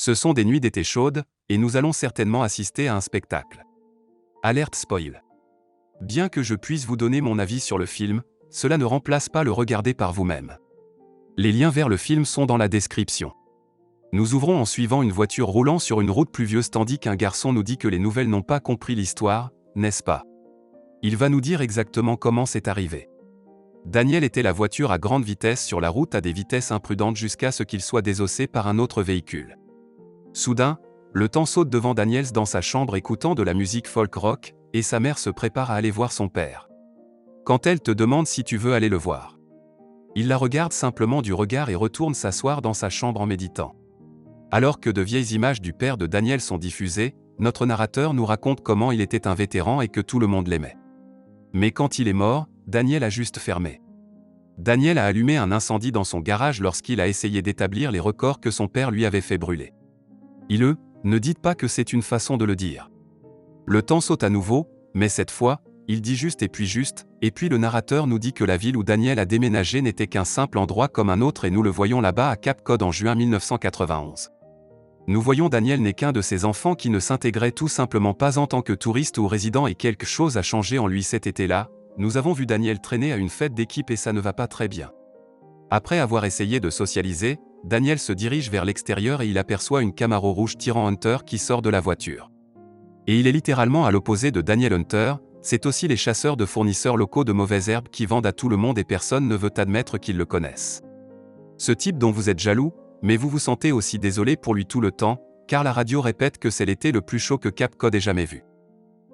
Ce sont des nuits d'été chaudes, et nous allons certainement assister à un spectacle. Alerte spoil. Bien que je puisse vous donner mon avis sur le film, cela ne remplace pas le regarder par vous-même. Les liens vers le film sont dans la description. Nous ouvrons en suivant une voiture roulant sur une route pluvieuse tandis qu'un garçon nous dit que les nouvelles n'ont pas compris l'histoire, n'est-ce pas? Il va nous dire exactement comment c'est arrivé. Daniel était la voiture à grande vitesse sur la route à des vitesses imprudentes jusqu'à ce qu'il soit désossé par un autre véhicule. Soudain, le temps saute devant Daniels dans sa chambre écoutant de la musique folk rock, et sa mère se prépare à aller voir son père. Quand elle te demande si tu veux aller le voir, il la regarde simplement du regard et retourne s'asseoir dans sa chambre en méditant. Alors que de vieilles images du père de Daniel sont diffusées, notre narrateur nous raconte comment il était un vétéran et que tout le monde l'aimait. Mais quand il est mort, Daniel a juste fermé. Daniel a allumé un incendie dans son garage lorsqu'il a essayé d'établir les records que son père lui avait fait brûler. Ne dites pas que c'est une façon de le dire. Le temps saute à nouveau, mais cette fois, il dit juste, et puis le narrateur nous dit que la ville où Daniel a déménagé n'était qu'un simple endroit comme un autre et nous le voyons là-bas à Cape Cod en juin 1991. Nous voyons Daniel n'est qu'un de ces enfants qui ne s'intégrait tout simplement pas en tant que touriste ou résident et quelque chose a changé en lui cet été-là. Nous avons vu Daniel traîner à une fête d'équipe et ça ne va pas très bien. Après avoir essayé de socialiser, Daniel se dirige vers l'extérieur et il aperçoit une Camaro rouge tirant Hunter qui sort de la voiture. Et il est littéralement à l'opposé de Daniel Hunter, c'est aussi les chasseurs de fournisseurs locaux de mauvaises herbes qui vendent à tout le monde et personne ne veut admettre qu'ils le connaissent. Ce type dont vous êtes jaloux, mais vous vous sentez aussi désolé pour lui tout le temps, car la radio répète que c'est l'été le plus chaud que Cape Cod ait jamais vu.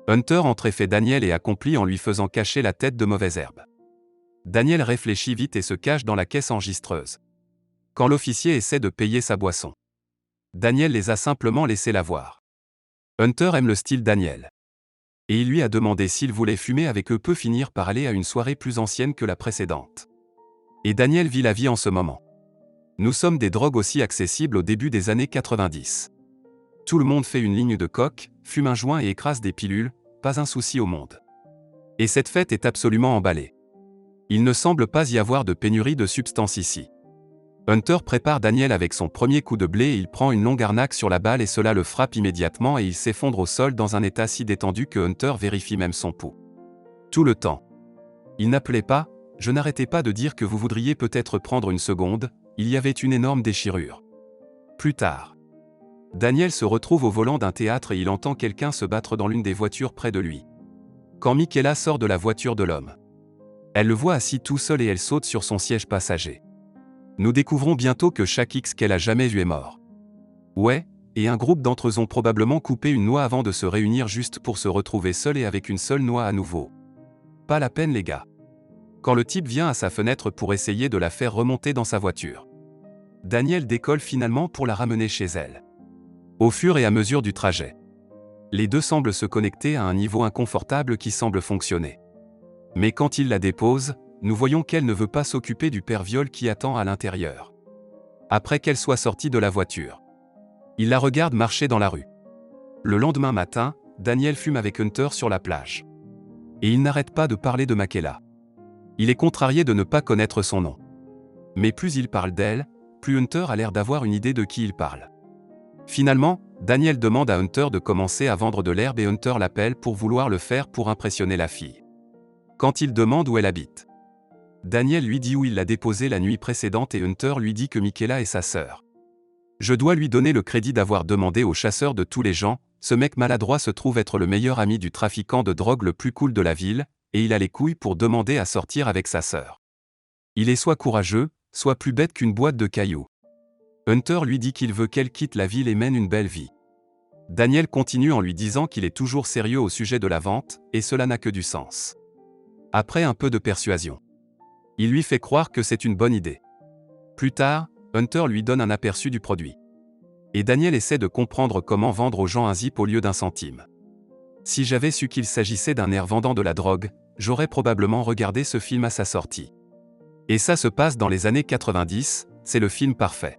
Hunter entre et fait Daniel et accomplit en lui faisant cacher la tête de mauvaises herbes. Daniel réfléchit vite et se cache dans la caisse enregistreuse. Quand l'officier essaie de payer sa boisson, Daniel les a simplement laissés la voir. Hunter aime le style Daniel. Et il lui a demandé s'il voulait fumer avec eux peut finir par aller à une soirée plus ancienne que la précédente. Et Daniel vit la vie en ce moment. Nous sommes des drogues aussi accessibles au début des années 90. Tout le monde fait une ligne de coke, fume un joint et écrase des pilules, pas un souci au monde. Et cette fête est absolument emballée. Il ne semble pas y avoir de pénurie de substances ici. Hunter prépare Daniel avec son premier coup de blé et il prend une longue arnaque sur la balle et cela le frappe immédiatement et il s'effondre au sol dans un état si détendu que Hunter vérifie même son pouls. Tout le temps. Il n'appelait pas, je n'arrêtais pas de dire que vous voudriez peut-être prendre une seconde, il y avait une énorme déchirure. Plus tard. Daniel se retrouve au volant d'un théâtre et il entend quelqu'un se battre dans l'une des voitures près de lui. Quand Michaela sort de la voiture de l'homme, elle le voit assis tout seul et elle saute sur son siège passager. Nous découvrons bientôt que chaque X qu'elle a jamais vu est mort. Ouais, et un groupe d'entre eux ont probablement coupé une noix avant de se réunir juste pour se retrouver seul et avec une seule noix à nouveau. Pas la peine les gars. Quand le type vient à sa fenêtre pour essayer de la faire remonter dans sa voiture, Daniel décolle finalement pour la ramener chez elle. Au fur et à mesure du trajet, les deux semblent se connecter à un niveau inconfortable qui semble fonctionner. Mais quand il la dépose, nous voyons qu'elle ne veut pas s'occuper du père viol qui attend à l'intérieur. Après qu'elle soit sortie de la voiture, il la regarde marcher dans la rue. Le lendemain matin, Daniel fume avec Hunter sur la plage. Et il n'arrête pas de parler de Michaela. Il est contrarié de ne pas connaître son nom. Mais plus il parle d'elle, plus Hunter a l'air d'avoir une idée de qui il parle. Finalement, Daniel demande à Hunter de commencer à vendre de l'herbe et Hunter l'appelle pour vouloir le faire pour impressionner la fille. Quand il demande où elle habite, Daniel lui dit où il l'a déposée la nuit précédente et Hunter lui dit que Michaela est sa sœur. Je dois lui donner le crédit d'avoir demandé au chasseur de tous les gens, ce mec maladroit se trouve être le meilleur ami du trafiquant de drogue le plus cool de la ville, et il a les couilles pour demander à sortir avec sa sœur. Il est soit courageux, soit plus bête qu'une boîte de cailloux. Hunter lui dit qu'il veut qu'elle quitte la ville et mène une belle vie. Daniel continue en lui disant qu'il est toujours sérieux au sujet de la vente, et cela n'a que du sens. Après un peu de persuasion, il lui fait croire que c'est une bonne idée. Plus tard, Hunter lui donne un aperçu du produit. Et Daniel essaie de comprendre comment vendre aux gens un zip au lieu d'un centime. Si j'avais su qu'il s'agissait d'un air vendant de la drogue, j'aurais probablement regardé ce film à sa sortie. Et ça se passe dans les années 90, c'est le film parfait.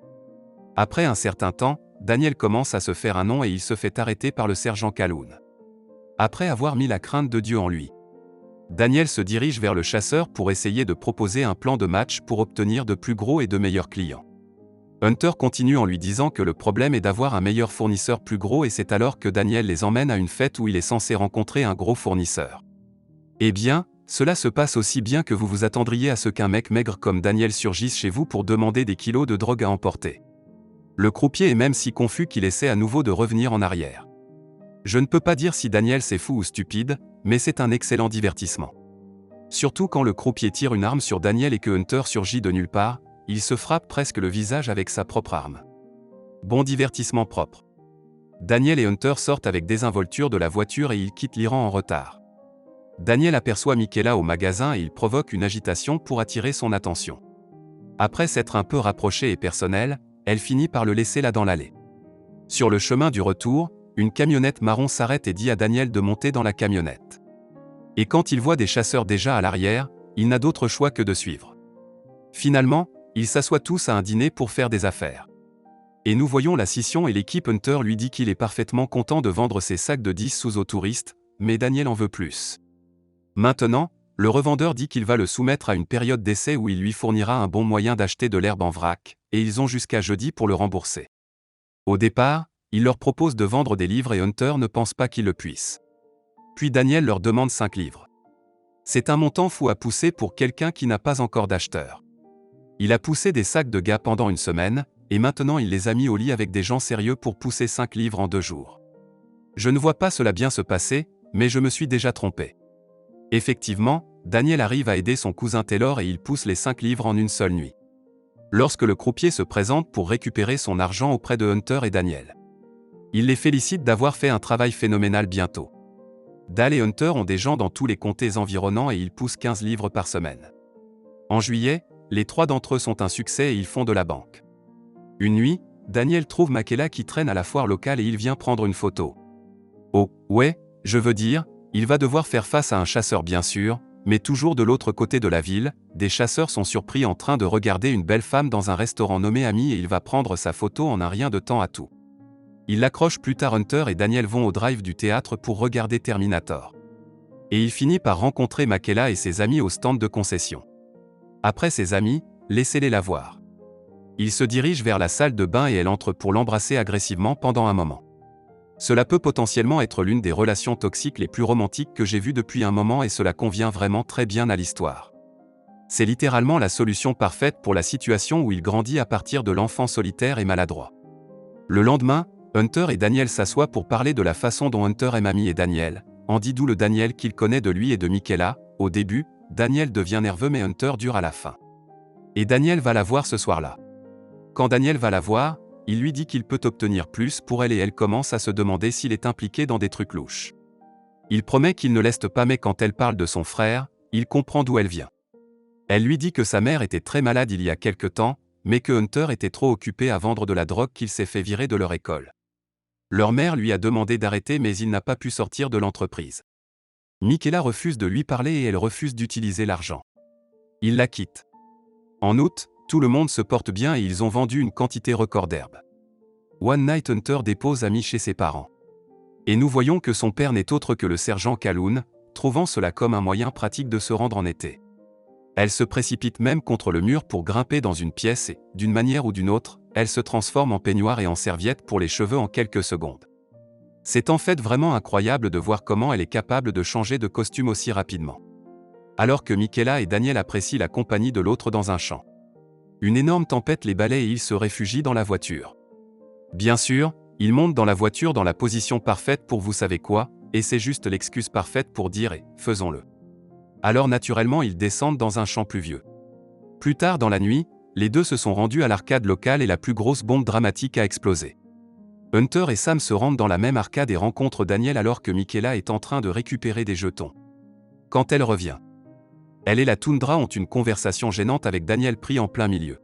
Après un certain temps, Daniel commence à se faire un nom et il se fait arrêter par le sergent Calhoun. Après avoir mis la crainte de Dieu en lui, Daniel se dirige vers le chasseur pour essayer de proposer un plan de match pour obtenir de plus gros et de meilleurs clients. Hunter continue en lui disant que le problème est d'avoir un meilleur fournisseur plus gros et c'est alors que Daniel les emmène à une fête où il est censé rencontrer un gros fournisseur. Eh bien, cela se passe aussi bien que vous vous attendriez à ce qu'un mec maigre comme Daniel surgisse chez vous pour demander des kilos de drogue à emporter. Le croupier est même si confus qu'il essaie à nouveau de revenir en arrière. Je ne peux pas dire si Daniel c'est fou ou stupide, mais c'est un excellent divertissement. Surtout quand le croupier tire une arme sur Daniel et que Hunter surgit de nulle part, il se frappe presque le visage avec sa propre arme. Bon divertissement propre. Daniel et Hunter sortent avec désinvolture de la voiture et ils quittent l'Iran en retard. Daniel aperçoit Michaela au magasin et il provoque une agitation pour attirer son attention. Après s'être un peu rapprochée et personnelle, elle finit par le laisser là dans l'allée. Sur le chemin du retour, une camionnette marron s'arrête et dit à Daniel de monter dans la camionnette. Et quand il voit des chasseurs déjà à l'arrière, il n'a d'autre choix que de suivre. Finalement, ils s'assoient tous à un dîner pour faire des affaires. Et nous voyons la scission et l'équipe Hunter lui dit qu'il est parfaitement content de vendre ses sacs de 10 sous aux touristes, mais Daniel en veut plus. Maintenant, le revendeur dit qu'il va le soumettre à une période d'essai où il lui fournira un bon moyen d'acheter de l'herbe en vrac, et ils ont jusqu'à jeudi pour le rembourser. Au départ, il leur propose de vendre des livres et Hunter ne pense pas qu'il le puisse. Puis Daniel leur demande 5 livres. C'est un montant fou à pousser pour quelqu'un qui n'a pas encore d'acheteur. Il a poussé des sacs de gars pendant une semaine, et maintenant il les a mis au lit avec des gens sérieux pour pousser 5 livres en 2 jours. Je ne vois pas cela bien se passer, mais je me suis déjà trompé. Effectivement, Daniel arrive à aider son cousin Taylor et il pousse les 5 livres en une seule nuit. Lorsque le croupier se présente pour récupérer son argent auprès de Hunter et Daniel. Il les félicite d'avoir fait un travail phénoménal bientôt. Dal et Hunter ont des gens dans tous les comtés environnants et ils poussent 15 livres par semaine. En juillet, les 3 d'entre eux sont un succès et ils font de la banque. Une nuit, Daniel trouve Michaela qui traîne à la foire locale et il vient prendre une photo. Oh, ouais, je veux dire, il va devoir faire face à un chasseur bien sûr, mais toujours de l'autre côté de la ville, des chasseurs sont surpris en train de regarder une belle femme dans un restaurant nommé Ami et il va prendre sa photo en un rien de temps à tout. Il l'accroche plus tard. Hunter et Daniel vont au drive du théâtre pour regarder Terminator. Et il finit par rencontrer Michaela et ses amis au stand de concession. Après ses amis, laissez-les la voir. Il se dirige vers la salle de bain et elle entre pour l'embrasser agressivement pendant un moment. Cela peut potentiellement être l'une des relations toxiques les plus romantiques que j'ai vues depuis un moment et cela convient vraiment très bien à l'histoire. C'est littéralement la solution parfaite pour la situation où il grandit à partir de l'enfant solitaire et maladroit. Le lendemain, Hunter et Daniel s'assoient pour parler de la façon dont Hunter aime Amy et Daniel, en dit d'où le Daniel qu'il connaît de lui et de Michaela. Au début, Daniel devient nerveux mais Hunter dure à la fin. Et Daniel va la voir ce soir-là. Quand Daniel va la voir, il lui dit qu'il peut obtenir plus pour elle et elle commence à se demander s'il est impliqué dans des trucs louches. Il promet qu'il ne laisse pas mais quand elle parle de son frère, il comprend d'où elle vient. Elle lui dit que sa mère était très malade il y a quelque temps, mais que Hunter était trop occupé à vendre de la drogue qu'il s'est fait virer de leur école. Leur mère lui a demandé d'arrêter mais il n'a pas pu sortir de l'entreprise. Michaela refuse de lui parler et elle refuse d'utiliser l'argent. Il la quitte. En août, tout le monde se porte bien et ils ont vendu une quantité record d'herbe. One Night Hunter dépose Amy chez ses parents. Et nous voyons que son père n'est autre que le sergent Calhoun, trouvant cela comme un moyen pratique de se rendre en été. Elle se précipite même contre le mur pour grimper dans une pièce et, d'une manière ou d'une autre, elle se transforme en peignoir et en serviette pour les cheveux en quelques secondes. C'est en fait vraiment incroyable de voir comment elle est capable de changer de costume aussi rapidement. Alors que Michaela et Daniel apprécient la compagnie de l'autre dans un champ. Une énorme tempête les balaie et ils se réfugient dans la voiture. Bien sûr, ils montent dans la voiture dans la position parfaite pour vous savez quoi, et c'est juste l'excuse parfaite pour dire « faisons-le ». Alors naturellement ils descendent dans un champ pluvieux. Plus tard dans la nuit, les deux se sont rendus à l'arcade locale et la plus grosse bombe dramatique a explosé. Hunter et Sam se rendent dans la même arcade et rencontrent Daniel alors que Michaela est en train de récupérer des jetons. Quand elle revient, elle et la toundra ont une conversation gênante avec Daniel pris en plein milieu.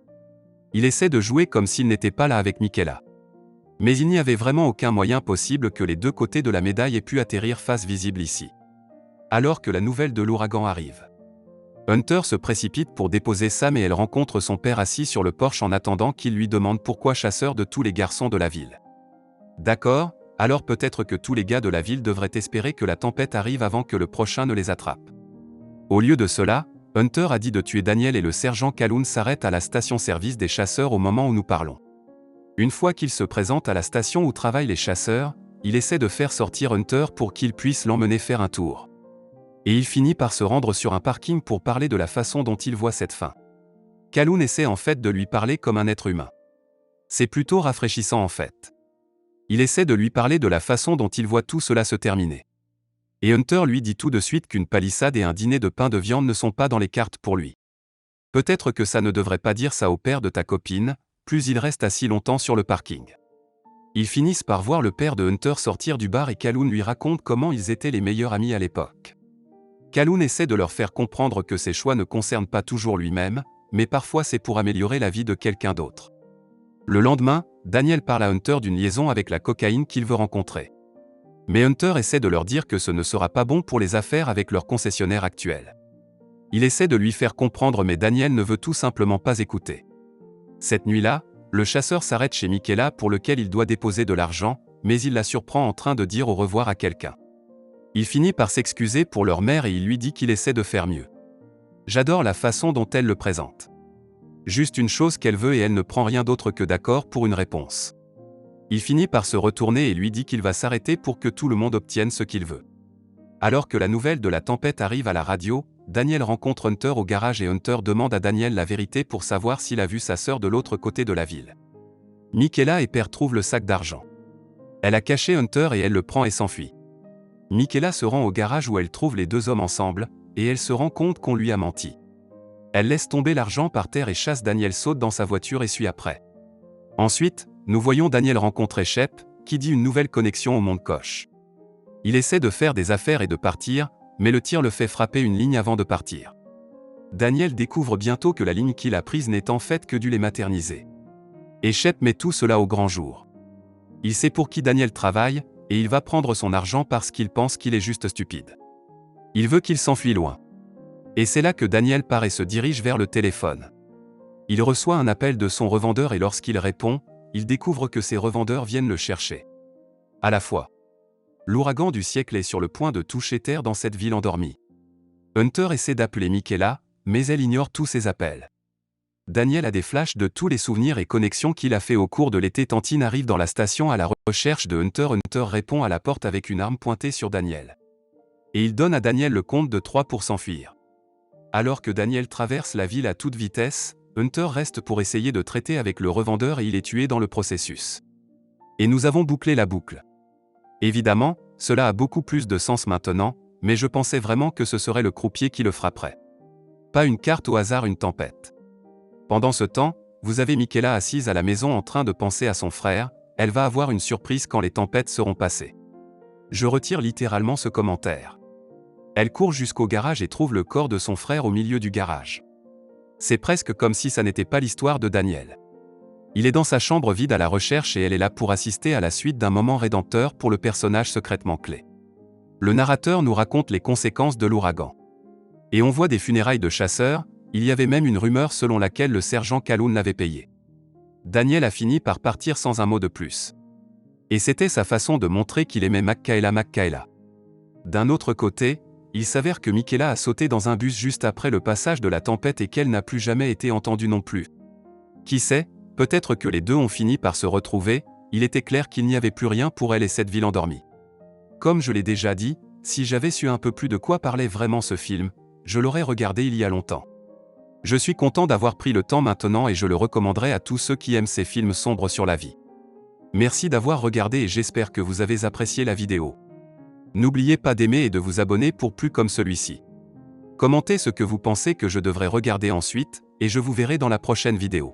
Il essaie de jouer comme s'il n'était pas là avec Michaela. Mais il n'y avait vraiment aucun moyen possible que les deux côtés de la médaille aient pu atterrir face visible ici. Alors que la nouvelle de l'ouragan arrive. Hunter se précipite pour déposer Sam et elle rencontre son père assis sur le porche en attendant qu'il lui demande pourquoi chasseur de tous les garçons de la ville. D'accord, alors peut-être que tous les gars de la ville devraient espérer que la tempête arrive avant que le prochain ne les attrape. Au lieu de cela, Hunter a dit de tuer Daniel et le sergent Calhoun s'arrête à la station-service des chasseurs au moment où nous parlons. Une fois qu'il se présente à la station où travaillent les chasseurs, il essaie de faire sortir Hunter pour qu'il puisse l'emmener faire un tour. Et il finit par se rendre sur un parking pour parler de la façon dont il voit cette fin. Calhoun essaie en fait de lui parler comme un être humain. C'est plutôt rafraîchissant en fait. Il essaie de lui parler de la façon dont il voit tout cela se terminer. Et Hunter lui dit tout de suite qu'une palissade et un dîner de pain de viande ne sont pas dans les cartes pour lui. Peut-être que ça ne devrait pas dire ça au père de ta copine, plus il reste assis longtemps sur le parking. Ils finissent par voir le père de Hunter sortir du bar et Calhoun lui raconte comment ils étaient les meilleurs amis à l'époque. Calhoun essaie de leur faire comprendre que ses choix ne concernent pas toujours lui-même, mais parfois c'est pour améliorer la vie de quelqu'un d'autre. Le lendemain, Daniel parle à Hunter d'une liaison avec la cocaïne qu'il veut rencontrer. Mais Hunter essaie de leur dire que ce ne sera pas bon pour les affaires avec leur concessionnaire actuel. Il essaie de lui faire comprendre mais Daniel ne veut tout simplement pas écouter. Cette nuit-là, le chasseur s'arrête chez Michaela pour lequel il doit déposer de l'argent, mais il la surprend en train de dire au revoir à quelqu'un. Il finit par s'excuser pour leur mère et il lui dit qu'il essaie de faire mieux. J'adore la façon dont elle le présente. Juste une chose qu'elle veut et elle ne prend rien d'autre que d'accord pour une réponse. Il finit par se retourner et lui dit qu'il va s'arrêter pour que tout le monde obtienne ce qu'il veut. Alors que la nouvelle de la tempête arrive à la radio, Daniel rencontre Hunter au garage et Hunter demande à Daniel la vérité pour savoir s'il a vu sa sœur de l'autre côté de la ville. Michaela et Père trouvent le sac d'argent. Elle a caché Hunter et elle le prend et s'enfuit. Michaela se rend au garage où elle trouve les deux hommes ensemble, et elle se rend compte qu'on lui a menti. Elle laisse tomber l'argent par terre et chasse Daniel saute dans sa voiture et suit après. Ensuite, nous voyons Daniel rencontrer Shep, qui dit une nouvelle connexion au monde Koch. Il essaie de faire des affaires et de partir, mais le tir le fait frapper une ligne avant de partir. Daniel découvre bientôt que la ligne qu'il a prise n'est en fait que du lait maternisé. Et Shep met tout cela au grand jour. Il sait pour qui Daniel travaille, et il va prendre son argent parce qu'il pense qu'il est juste stupide. Il veut qu'il s'enfuit loin. Et c'est là que Daniel part et se dirige vers le téléphone. Il reçoit un appel de son revendeur et lorsqu'il répond, il découvre que ses revendeurs viennent le chercher. À la fois. L'ouragan du siècle est sur le point de toucher terre dans cette ville endormie. Hunter essaie d'appeler Michaela, mais elle ignore tous ses appels. Daniel a des flashs de tous les souvenirs et connexions qu'il a fait au cours de l'été. Tantine arrive dans la station à la recherche de Hunter. Hunter répond à la porte avec une arme pointée sur Daniel. Et il donne à Daniel le compte de 3 pour s'enfuir. Alors que Daniel traverse la ville à toute vitesse, Hunter reste pour essayer de traiter avec le revendeur et il est tué dans le processus. Et nous avons bouclé la boucle. Évidemment, cela a beaucoup plus de sens maintenant, mais je pensais vraiment que ce serait le croupier qui le frapperait. Pas une carte au hasard, une tempête. Pendant ce temps, vous avez Michaela assise à la maison en train de penser à son frère, elle va avoir une surprise quand les tempêtes seront passées. Je retire littéralement ce commentaire. Elle court jusqu'au garage et trouve le corps de son frère au milieu du garage. C'est presque comme si ça n'était pas l'histoire de Daniel. Il est dans sa chambre vide à la recherche et elle est là pour assister à la suite d'un moment rédempteur pour le personnage secrètement clé. Le narrateur nous raconte les conséquences de l'ouragan. Et on voit des funérailles de chasseurs, il y avait même une rumeur selon laquelle le sergent Calhoun l'avait payé. Daniel a fini par partir sans un mot de plus. Et c'était sa façon de montrer qu'il aimait Michaela. D'un autre côté, il s'avère que Michaela a sauté dans un bus juste après le passage de la tempête et qu'elle n'a plus jamais été entendue non plus. Qui sait, peut-être que les deux ont fini par se retrouver, il était clair qu'il n'y avait plus rien pour elle et cette ville endormie. Comme je l'ai déjà dit, si j'avais su un peu plus de quoi parlait vraiment ce film, je l'aurais regardé il y a longtemps. Je suis content d'avoir pris le temps maintenant et je le recommanderai à tous ceux qui aiment ces films sombres sur la vie. Merci d'avoir regardé et j'espère que vous avez apprécié la vidéo. N'oubliez pas d'aimer et de vous abonner pour plus comme celui-ci. Commentez ce que vous pensez que je devrais regarder ensuite, et je vous verrai dans la prochaine vidéo.